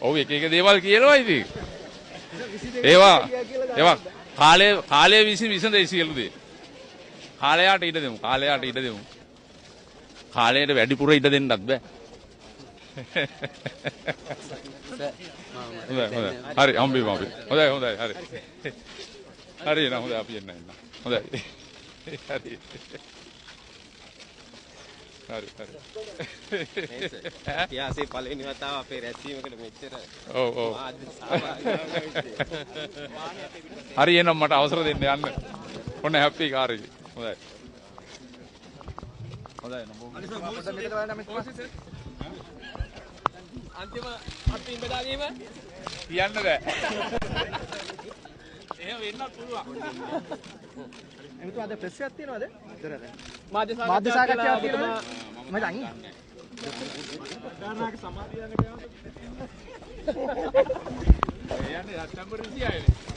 ඔව් එක එක දේවල් කියනවා ඉතින්. ඒවා කාලය විසඳයි සියලු දේ. කාලයට ඉඩ දෙමු. කාලයට වැඩිපුර ඉඩ දෙන්නත් බෑ. හරි හම්බෙමු අපි. හොඳයි හරි. හරි නේද හොඳයි අපි එන්න. හොඳයි. හරි. ඉතිහාසයේ පළවෙනි වතාව අපේ රැස්වීමකට මෙච්චර ඔව් හරි එනම් මට අවසර දෙන්න යන්න. ඔන්න හැපි කාර් එකේ. හොඳයි නෝ. අන්තිම අත්ින් බෙදාගීම කියන්න බෑ. එහෙම වෙන්නත් පුළුවන්. එමුතු අද ප්‍රෙස් එකක් තියනවද? මාධ්‍ය සාකච්ඡාවක් තියෙනවා. මම අයින්. ගානාගේ සමාධිය යන කෑම. යන්නේ සැප්තැම්බර් 26 නේ.